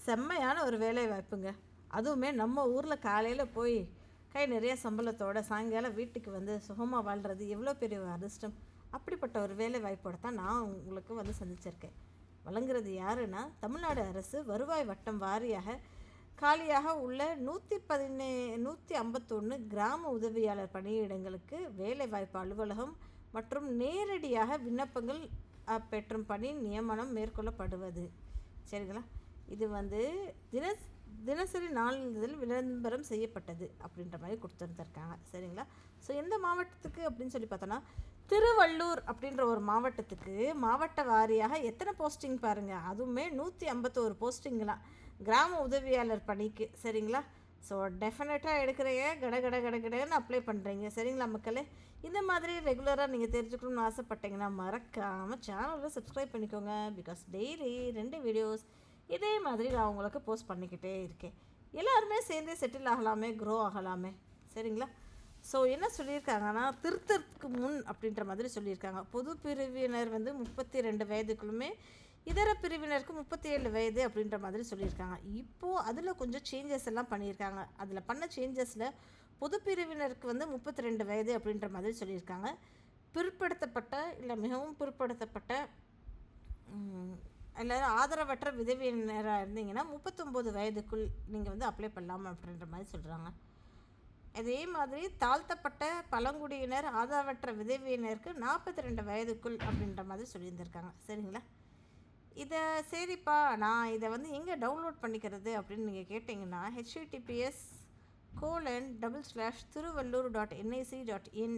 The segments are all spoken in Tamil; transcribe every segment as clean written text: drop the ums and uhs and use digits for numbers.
செம்மையான ஒரு வேலை வாய்ப்புங்க. அதுவுமே நம்ம ஊரில் காலையில் போய் கை நிறைய சம்பளத்தோட சாயங்காலம் வீட்டுக்கு வந்து சுகமாக வாழ்கிறது எவ்வளோ பெரிய ஒரு அதிர்ஷ்டம். அப்படிப்பட்ட ஒரு வேலை வாய்ப்போடு தான் நான் உங்களுக்கு வந்து சந்திச்சிருக்கேன். வழங்குறது யாருன்னா, தமிழ்நாடு அரசு வருவாய் வட்டம் வாரியாக காலியாக உள்ள 151 கிராம உதவியாளர் பணியிடங்களுக்கு வேலைவாய்ப்பு அலுவலகம் மற்றும் நேரடியாக விண்ணப்பங்கள் பெற்றும் பணி நியமனம் மேற்கொள்ளப்படுவது. சரிங்களா? இது வந்து தினசரி நாளிதழில் விளம்பரம் செய்யப்பட்டது அப்படின்ற மாதிரி கொடுத்துருந்துருக்காங்க. சரிங்களா? ஸோ எந்த மாவட்டத்துக்கு அப்படின்னு சொல்லி பார்த்தோன்னா, திருவள்ளூர் அப்படின்ற ஒரு மாவட்டத்துக்கு மாவட்ட வாரியாக எத்தனை போஸ்டிங் பாருங்கள், அதுவுமே 151 போஸ்டிங்கெலாம் கிராம உதவியாளர் பணிக்கு. சரிங்களா? ஸோ டெஃபினட்டாக எடுக்கிறீங்க, கடன்னு அப்ளை பண்ணுறீங்க. சரிங்களா மக்களே? இந்த மாதிரி ரெகுலராக நீங்கள் தெரிஞ்சுக்கணும்னு ஆசைப்பட்டீங்கன்னா மறக்காமல் சேனலில் சப்ஸ்கிரைப் பண்ணிக்கோங்க. பிகாஸ் டெய்லி 2 வீடியோஸ் இதே மாதிரி நான் உங்களுக்கு போஸ்ட் பண்ணிக்கிட்டே இருக்கேன். எல்லாருமே சேர்ந்தே செட்டில் ஆகலாமே, க்ரோ ஆகலாமே. சரிங்களா? ஸோ என்ன சொல்லியிருக்காங்கன்னா, திருத்தற்கு முன் அப்படின்ற மாதிரி சொல்லியிருக்காங்க. பொது பிரிவினர் வந்து 32 வயதுக்குள்ளுமே, இதர பிரிவினருக்கு 37 வயது அப்படின்ற மாதிரி சொல்லியிருக்காங்க. இப்போது அதில் கொஞ்சம் சேஞ்சஸ் எல்லாம் பண்ணியிருக்காங்க. அதில் பண்ண சேஞ்சஸில் பொது பிரிவினருக்கு வந்து 32 வயது அப்படின்ற மாதிரி சொல்லியிருக்காங்க. பிற்படுத்தப்பட்ட இல்லை மிகவும் பிற்படுத்தப்பட்ட எல்லோரும் ஆதரவற்ற விதவியினராக இருந்தீங்கன்னா 39 வயதுக்குள் நீங்கள் வந்து அப்ளை பண்ணலாம் அப்படின்ற மாதிரி சொல்கிறாங்க. அதே மாதிரி தாழ்த்தப்பட்ட பழங்குடியினர் ஆதரவற்ற விதவியினருக்கு 42 வயதுக்குள் அப்படின்ற மாதிரி சொல்லியிருந்திருக்காங்க. சரிங்களா? இதை சரிப்பா, நான் இதை வந்து எங்கே டவுன்லோட் பண்ணிக்கிறது அப்படின்னு நீங்கள் கேட்டிங்கன்னா, https://திருவள்ளூர்.nic.in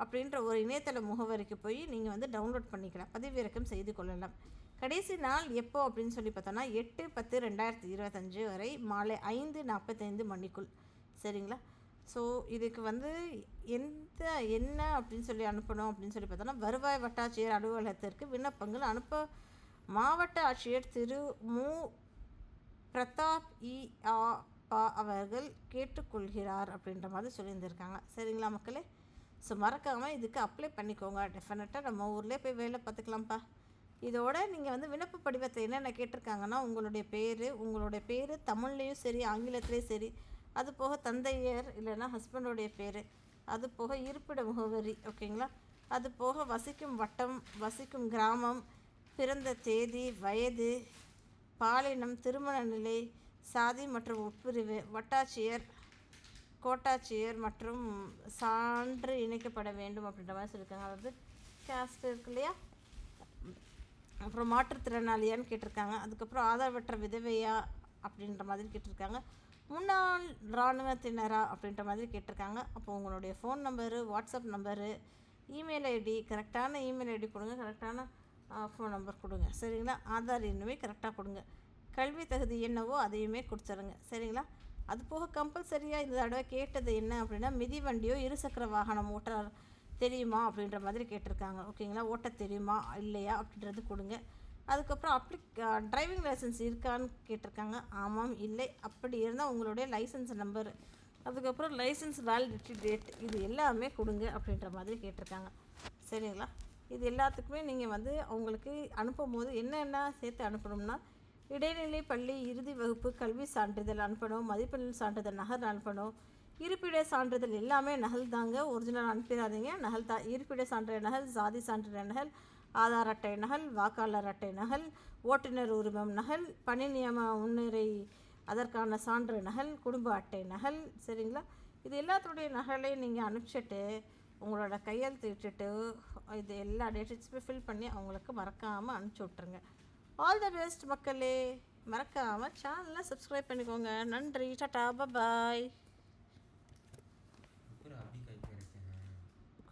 அப்படின்ற ஒரு இணையதள முகவரிக்கு போய் நீங்கள் வந்து டவுன்லோட் பண்ணிக்கலாம், பதிவிறக்கம் செய்து கொள்ளலாம். கடைசி நாள் எப்போ அப்படின்னு சொல்லி பார்த்தோன்னா 8/10/2025 வரை மாலை 5:45 மணிக்குள். சரிங்களா? ஸோ இதுக்கு வந்து என்ன அப்படின்னு சொல்லி அனுப்பணும் அப்படின்னு சொல்லி பார்த்தோன்னா, வருவாய் வட்டாட்சியர் அலுவலகத்திற்கு விண்ணப்பங்கள் அனுப்ப மாவட்ட ஆட்சியர் திரு மு. பிரதாப் அவர்கள் கேட்டுக்கொள்கிறார் அப்படின்ற மாதிரி சொல்லியிருந்திருக்காங்க. சரிங்களா மக்களே? ஸோ மறக்காமல் இதுக்கு அப்ளை பண்ணிக்கோங்க. டெஃபினட்டாக நம்ம ஊர்லேயே போய் வேலை பார்த்துக்கலாம்ப்பா. இதோட நீங்கள் வந்து விண்ணப்ப படிவத்தை என்னென்ன கேட்டிருக்காங்கன்னா, உங்களுடைய பேர் தமிழ்லேயும் சரி ஆங்கிலத்துலேயும் சரி, அது போக தந்தையர் இல்லைன்னா ஹஸ்பண்டோடைய பேர், அது போக இருப்பிட முகவரி, ஓகேங்களா, அது போக வசிக்கும் வட்டம், வசிக்கும் கிராமம், பிறந்த தேதி, வயது, பாலினம், திருமண நிலை, சாதி மற்றும் உட்பிரிவு, வட்டாட்சியர், கோட்டாட்சியர் மற்றும் சான்று இணைக்கப்பட வேண்டும் அப்படின்ற மாதிரி சொல்லியிருக்காங்க. அதாவது கேஸ்ட் இருக்கு இல்லையா, அப்புறம் மாற்றுத்திறனாளியான்னு கேட்டிருக்காங்க. அதுக்கப்புறம் ஆதரவற்ற விதவையா அப்படின்ற மாதிரி கேட்டிருக்காங்க. முன்னாள் இராணுவத்தினரா அப்படின்ற மாதிரி கேட்டிருக்காங்க. அப்போ உங்களுடைய phone number, WhatsApp number, email ID, கரெக்டான இமெயில் ஐடி கொடுங்க, கரெக்டான ஃபோன் நம்பர் கொடுங்க. சரிங்களா? ஆதார் எண்ணுமே கரெக்டாக கொடுங்க. கல்வி தகுதி என்னவோ அதையுமே கொடுத்துருங்க. சரிங்களா? அது போக கம்பல்சரியாக இந்த தடவை கேட்டது என்ன அப்படின்னா, மிதிவண்டியோ இருசக்கர வாகனம் ஓட்ட தெரியுமா அப்படின்ற மாதிரி கேட்டிருக்காங்க. ஓகேங்களா? ஓட்ட தெரியுமா இல்லையா அப்படின்றது கொடுங்க. அதுக்கப்புறம் டிரைவிங் லைசன்ஸ் இருக்கான்னு கேட்டிருக்காங்க. ஆமாம் இல்லை, அப்படி இருந்தால் உங்களுடைய லைசன்ஸ் நம்பர், அதுக்கப்புறம் லைசன்ஸ் வேலிடிட்டி டேட், இது எல்லாமே கொடுங்க அப்படின்ற மாதிரி கேட்டிருக்காங்க. சரிங்களா? இது எல்லாத்துக்குமே நீங்கள் வந்து அவங்களுக்கு அனுப்பும் போது என்னென்ன சேர்த்து அனுப்பணும்னா, இடைநிலை பள்ளி இறுதி வகுப்பு கல்வி சான்றிதழ் அனுப்பணும், மதிப்பெண் சான்றிதழ் நகல் அனுப்பணும், இருப்பிட சான்றிதழ் எல்லாமே நகல் தாங்க, ஒரிஜினல் அனுப்பிடாதீங்க, நகல் தான். இருப்பிட சான்றிதழ் நகல், சாதி சான்றிதழ் நகல், ஆதார் அட்டை நகல், வாக்காளர் அட்டை நகல், ஓட்டுநர் உரிமம் நகல், பணி நியம முன்னுரை அதற்கான சான்று நகல், குடும்ப அட்டை நகல். சரிங்களா? இது எல்லாத்துடைய நகலையும் நீங்கள் அனுப்பிச்சிட்டு உங்களோட கையெழுத்து இட்டுட்டு இது எல்லா டேட்டஸுமே ஃபில் பண்ணி அவங்களுக்கு மறக்காமல் அனுப்பிச்சி விட்ருங்க. ஆல் த பெஸ்ட் மக்களே. மறக்காமல் சேனலை சப்ஸ்கிரைப் பண்ணிக்கோங்க. நன்றி. டாடா, பாய்.